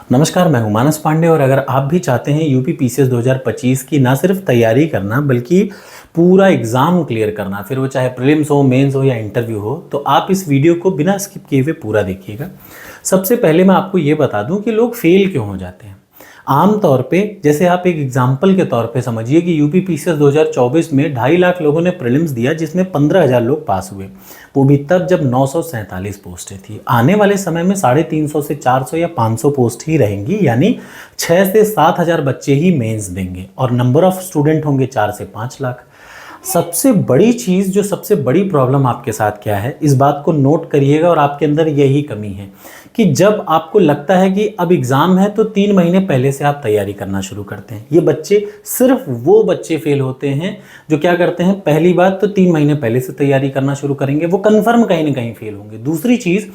नमस्कार, मैं हूं मानस पांडे और अगर आप भी चाहते हैं यूपी पीसीएस 2025 की ना सिर्फ तैयारी करना बल्कि पूरा एग्ज़ाम क्लियर करना, फिर वो चाहे प्रीलिम्स हो, मेंस हो या इंटरव्यू हो, तो आप इस वीडियो को बिना स्किप किए हुए पूरा देखिएगा। सबसे पहले मैं आपको ये बता दूं कि लोग फेल क्यों हो जाते हैं। आम तौर पे जैसे आप एक एग्जाम्पल के तौर पे समझिए कि यूपी पीसीएस 2024 में 2.5 लाख लोगों ने प्रीलिम्स दिया जिसमें 15,000 लोग पास हुए, वो भी तब जब 947 पोस्टें थी। आने वाले समय में 350 से 400 या 500 पोस्ट ही रहेंगी, यानी 6 से 7,000 बच्चे ही मेंस देंगे और नंबर ऑफ स्टूडेंट होंगे 4 से 5 लाख। सबसे बड़ी चीज़, जो सबसे बड़ी प्रॉब्लम आपके साथ क्या है, इस बात को नोट करिएगा और आपके अंदर यही कमी है कि जब आपको लगता है कि अब एग्ज़ाम है तो 3 महीने पहले से आप तैयारी करना शुरू करते हैं। ये बच्चे, सिर्फ वो बच्चे फेल होते हैं जो क्या करते हैं, पहली बात तो 3 महीने पहले से तैयारी करना शुरू करेंगे, वो कन्फर्म कहीं ना कहीं फेल होंगे। दूसरी चीज़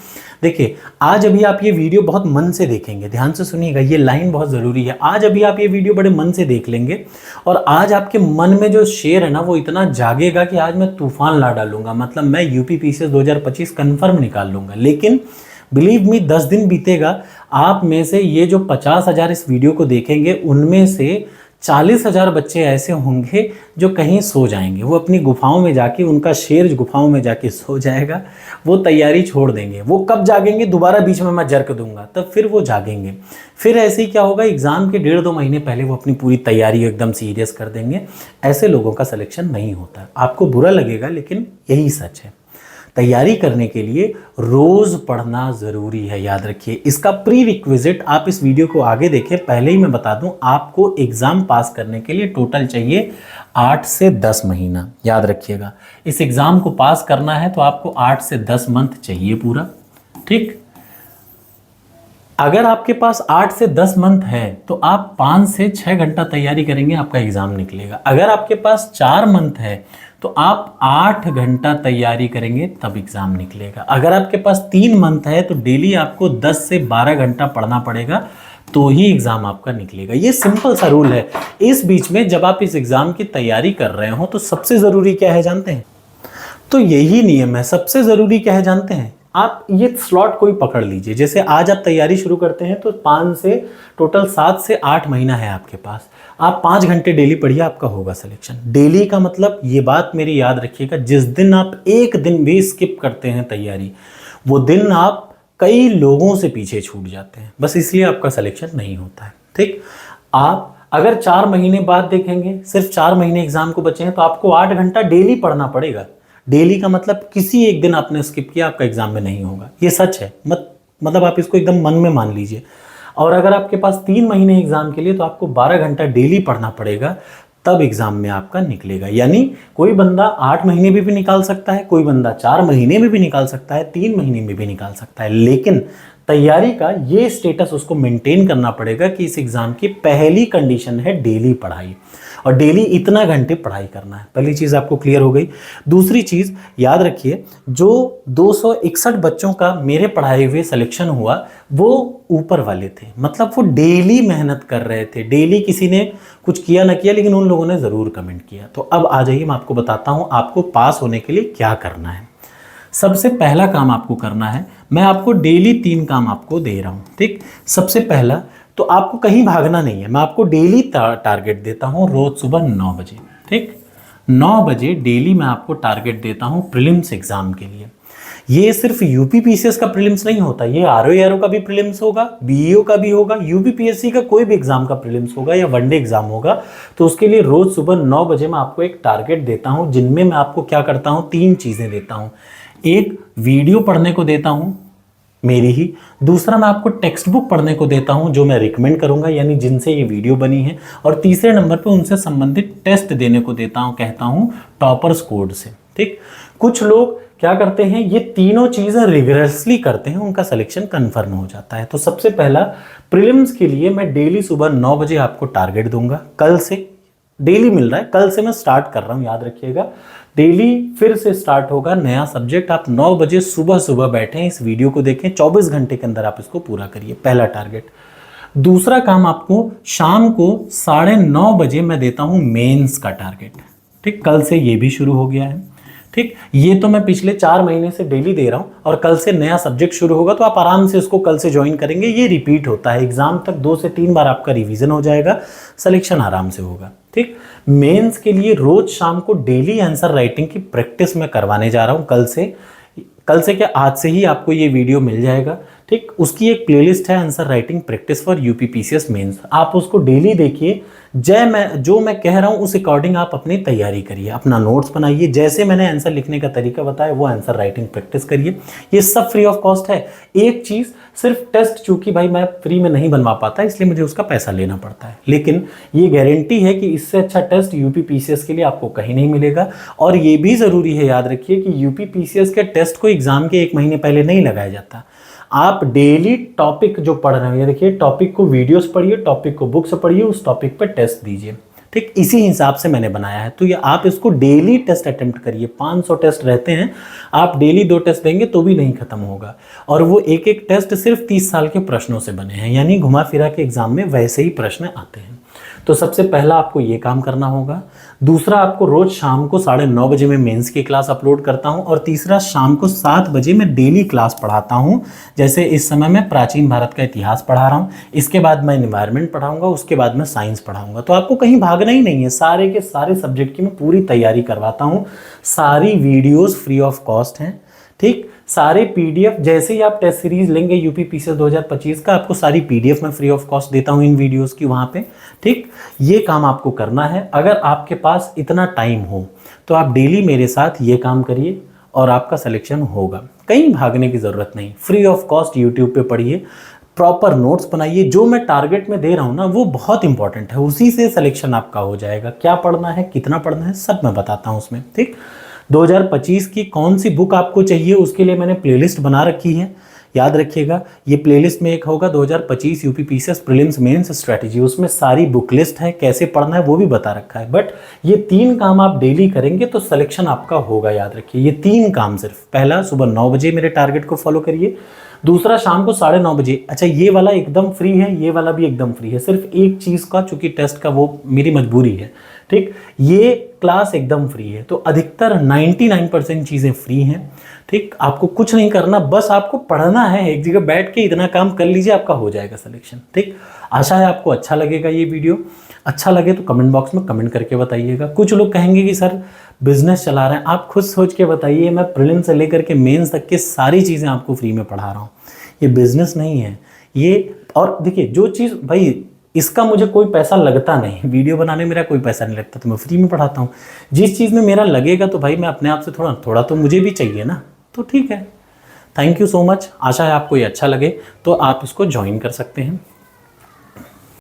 देखिए, आज अभी आप ये वीडियो बहुत मन से देखेंगे, ध्यान से सुनिएगा, ये लाइन बहुत ज़रूरी है। आज अभी आप ये वीडियो बड़े मन से देख लेंगे और आज आपके मन में जो शेर है ना, वो इतना जागेगा कि आज मैं तूफान ला डालूंगा, मतलब मैं यूपी पीसीएस 2025 कन्फर्म निकाल लूंगा। लेकिन बिलीव मी, 10 दिन बीतेगा, आप में से ये जो 50,000 इस वीडियो को देखेंगे, उनमें से 40,000 बच्चे ऐसे होंगे जो कहीं सो जाएंगे। वो अपनी गुफाओं में जाके, उनका शेर गुफाओं में जाके सो जाएगा, वो तैयारी छोड़ देंगे। वो कब जागेंगे, दोबारा बीच में मैं जर्क दूंगा तब फिर वो जागेंगे। फिर ऐसे ही क्या होगा, एग्ज़ाम के 1.5-2 महीने पहले वो अपनी पूरी तैयारी एकदम सीरियस कर देंगे। ऐसे लोगों का सिलेक्शन नहीं होता। आपको बुरा लगेगा लेकिन यही सच है। तैयारी करने के लिए रोज पढ़ना जरूरी है, याद रखिए। इसका प्री रिक्विजिट आप इस वीडियो को आगे देखें। पहले ही मैं बता दूं, आपको एग्जाम पास करने के लिए टोटल चाहिए 8 से 10 महीना, याद रखिएगा। इस एग्जाम को पास करना है तो आपको 8 से 10 मंथ चाहिए पूरा, ठीक। अगर आपके पास 8 से 10 मंथ है तो आप 5 से 6 घंटा तैयारी करेंगे, आपका एग्जाम निकलेगा। अगर आपके पास 4 मंथ है तो आप 8 घंटा तैयारी करेंगे तब एग्जाम निकलेगा। अगर आपके पास 3 मंथ है तो डेली आपको 10 से 12 घंटा पढ़ना पड़ेगा तो ही एग्जाम आपका निकलेगा। ये सिंपल सा रूल है। इस बीच में जब आप इस एग्जाम की तैयारी कर रहे हो तो सबसे जरूरी क्या है जानते हैं? तो यही नियम है। सबसे जरूरी क्या है जानते हैं? आप ये स्लॉट कोई पकड़ लीजिए। जैसे आज आप तैयारी शुरू करते हैं तो 5 से टोटल 7 से 8 महीना है आपके पास। आप 5 घंटे डेली पढ़िए, आपका होगा सिलेक्शन। डेली का मतलब, ये बात मेरी याद रखिएगा, जिस दिन आप एक दिन भी स्किप करते हैं तैयारी, वो दिन आप कई लोगों से पीछे छूट जाते हैं, बस इसलिए आपका सिलेक्शन नहीं होता है, ठीक। आप अगर 4 महीने बाद देखेंगे, सिर्फ 4 महीने एग्जाम को बचे हैं, तो आपको 8 घंटा डेली पढ़ना पड़ेगा। डेली का मतलब किसी एक दिन आपने स्किप किया, आपका एग्जाम में नहीं होगा। ये सच है, मतलब आप इसको एकदम मन में मान लीजिए। और अगर आपके पास 3 महीने एग्जाम के लिए तो आपको 12 घंटा डेली पढ़ना पड़ेगा, तब एग्जाम में आपका निकलेगा। यानी कोई बंदा 8 महीने में भी निकाल सकता है, कोई बंदा 4 महीने में भी निकाल सकता है, 3 महीने में भी निकाल सकता है, लेकिन तैयारी का ये स्टेटस उसको मेंटेन करना पड़ेगा कि इस एग्जाम की पहली कंडीशन है डेली पढ़ाई, और डेली इतना घंटे पढ़ाई करना है। पहली चीज़ आपको क्लियर हो गई। दूसरी चीज़ याद रखिए, जो 261 बच्चों का मेरे पढ़ाए हुए सिलेक्शन हुआ, वो ऊपर वाले थे, मतलब वो डेली मेहनत कर रहे थे। डेली किसी ने कुछ किया ना किया, लेकिन उन लोगों ने ज़रूर कमेंट किया। तो अब आ जाइए, मैं आपको बताता हूँ आपको पास होने के लिए क्या करना है। सबसे पहला काम आपको करना है, मैं आपको डेली 3 काम आपको दे रहा हूँ, ठीक। सबसे पहला तो आपको कहीं भागना नहीं है। मैं आपको डेली टारगेट देता हूँ, रोज सुबह 9 बजे, ठीक। 9 बजे डेली मैं आपको टारगेट देता हूँ प्रीलिम्स एग्जाम के लिए। ये सिर्फ यूपी पीसीएस का प्रीलिम्स नहीं होता, ये आरओ का भी प्रीलिम्स होगा, बीईओ का भी होगा, यूपीपीएससी का कोई भी एग्जाम का प्रीलिम्स होगा या वनडे एग्जाम होगा। तो उसके लिए रोज सुबह 9 बजे मैं आपको एक टारगेट देता हूँ, जिनमें मैं आपको क्या करता हूँ, 3 चीजें देता हूँ। एक, वीडियो पढ़ने को देता हूँ मेरी ही। दूसरा, मैं आपको टेक्स्ट बुक पढ़ने को देता हूं जो मैं रिकमेंड करूंगा, यानी जिनसे ये वीडियो बनी है। और तीसरे नंबर पे उनसे संबंधित टेस्ट देने को देता हूं, कहता हूं टॉपर्स कोड से, ठीक। कुछ लोग क्या करते हैं, ये तीनों चीजें रिगरसली करते हैं, उनका सिलेक्शन कंफर्म हो जाता है। तो सबसे पहला, प्रीलिम्स के लिए मैं डेली सुबह 9 बजे आपको टारगेट दूंगा। कल से डेली मिल रहा है, कल से मैं स्टार्ट कर रहा हूं, याद रखिएगा। डेली फिर से स्टार्ट होगा नया सब्जेक्ट। आप 9 बजे सुबह सुबह बैठें, इस वीडियो को देखें, 24 घंटे के अंदर आप इसको पूरा करिए, पहला टारगेट। दूसरा काम, आपको शाम को 9:30 बजे मैं देता हूं मेंस का टारगेट, ठीक। कल से ये भी शुरू हो गया है। ठीक, ये तो मैं पिछले 4 महीने से डेली दे रहा हूँ और कल से नया सब्जेक्ट शुरू होगा तो आप आराम से इसको कल से ज्वाइन करेंगे। ये रिपीट होता है, एग्जाम तक 2 से 3 बार आपका रिवीजन हो जाएगा, सिलेक्शन आराम से होगा। ठीक, मेंस के लिए रोज शाम को डेली आंसर राइटिंग की प्रैक्टिस मैं करवाने जा रहा हूँ कल से क्या आज से ही आपको ये वीडियो मिल जाएगा। ठीक, उसकी एक प्लेलिस्ट है answer writing practice for UPPCS mains, आप उसको डेली देखिए। जो मैं कह रहा हूँ उस अकॉर्डिंग आप अपनी तैयारी करिए, अपना नोट्स बनाइए, जैसे मैंने आंसर लिखने का तरीका बताया वो आंसर राइटिंग प्रैक्टिस करिए। ये सब फ्री ऑफ कॉस्ट है। एक चीज़ सिर्फ टेस्ट, चूंकि भाई मैं फ्री में नहीं बनवा पाता इसलिए मुझे उसका पैसा लेना पड़ता है, लेकिन ये गारंटी है कि इससे अच्छा टेस्ट यूपीपीसीएस के लिए आपको कहीं नहीं मिलेगा। और ये भी ज़रूरी है, याद रखिए कि यूपीपीसीएस के टेस्ट को एग्जाम के 1 महीने पहले नहीं लगाया जाता। आप डेली टॉपिक जो पढ़ रहे हैं, ये देखिए टॉपिक को वीडियोस पढ़िए, टॉपिक को बुक्स पढ़िए, उस टॉपिक पर टेस्ट दीजिए। ठीक, इसी हिसाब से मैंने बनाया है। तो ये आप इसको डेली टेस्ट अटेम्प्ट करिए। 500 टेस्ट रहते हैं, आप डेली 2 टेस्ट देंगे तो भी नहीं खत्म होगा। और वो एक एक टेस्ट सिर्फ 30 साल के प्रश्नों से बने हैं, यानी घुमा फिरा के एग्जाम में वैसे ही प्रश्न आते हैं। तो सबसे पहला आपको ये काम करना होगा। दूसरा, आपको रोज शाम को 9:30 बजे मैं मेंस की क्लास अपलोड करता हूं। और तीसरा, शाम को 7 बजे मैं डेली क्लास पढ़ाता हूं। जैसे इस समय मैं प्राचीन भारत का इतिहास पढ़ा रहा हूं, इसके बाद मैं एनवायरनमेंट पढ़ाऊंगा, उसके बाद मैं साइंस पढ़ाऊंगा। तो आपको कहीं भागना ही नहीं है, सारे के सारे सब्जेक्ट की मैं पूरी तैयारी करवाता हूँ। सारी वीडियोज़ फ्री ऑफ कॉस्ट हैं। ठीक, सारे पीडीएफ, जैसे ही आप टेस्ट सीरीज लेंगे यूपीपीसीएस 2025 का, आपको सारी पीडीएफ मैं फ्री ऑफ कॉस्ट देता हूं इन वीडियोस की वहां पे। ठीक, ये काम आपको करना है। अगर आपके पास इतना टाइम हो तो आप डेली मेरे साथ ये काम करिए और आपका सिलेक्शन होगा। कहीं भागने की ज़रूरत नहीं, फ्री ऑफ कॉस्ट यूट्यूब पे पढ़िए, प्रॉपर नोट्स बनाइए। जो मैं टारगेट में दे रहा हूँ ना वो बहुत इंपॉर्टेंट है, उसी से सिलेक्शन आपका हो जाएगा। क्या पढ़ना है, कितना पढ़ना है, सब मैं बताता हूँ उसमें। ठीक, 2025 की कौन सी बुक आपको चाहिए उसके लिए मैंने प्लेलिस्ट बना रखी है, याद रखिएगा। ये प्लेलिस्ट में एक होगा 2025 यूपीपीसीएस प्रीलिम्स मेंस स्ट्रेटजी, उसमें सारी बुक लिस्ट है, कैसे पढ़ना है वो भी बता रखा है। बट ये 3 काम आप डेली करेंगे तो सिलेक्शन आपका होगा, याद रखिए। ये 3 काम सिर्फ, पहला सुबह 9 बजे मेरे टारगेट को फॉलो करिए, दूसरा शाम को 9:30 बजे। अच्छा, ये वाला एकदम फ्री है, ये वाला भी एकदम फ्री है। सिर्फ एक चीज़ का, चूंकि टेस्ट का वो मेरी मजबूरी है। ठीक, ये क्लास एकदम फ्री है। तो अधिकतर 99% चीज़ें फ्री हैं। ठीक, आपको कुछ नहीं करना, बस आपको पढ़ना है। एक जगह बैठ के इतना काम कर लीजिए, आपका हो जाएगा सिलेक्शन। ठीक, आशा है आपको अच्छा लगेगा ये वीडियो। अच्छा लगे तो कमेंट बॉक्स में कमेंट करके बताइएगा। कुछ लोग कहेंगे कि सर बिजनेस चला रहे हैं, आप खुद सोच के बताइए। मैं प्रीलिम से लेकर के मेंस तक के सारी चीज़ें आपको फ्री में पढ़ा रहा हूँ। ये बिजनेस नहीं है ये। और देखिए, जो चीज़ भाई इसका मुझे कोई पैसा लगता नहीं, वीडियो बनाने मेरा कोई पैसा नहीं लगता, तो मैं फ्री में पढ़ाता हूँ। जिस चीज़ में मेरा लगेगा तो भाई मैं अपने आप से थोड़ा तो मुझे भी चाहिए ना, तो ठीक है। Thank you so much. आशा है आपको ये अच्छा लगे तो आप इसको ज्वाइन कर सकते हैं।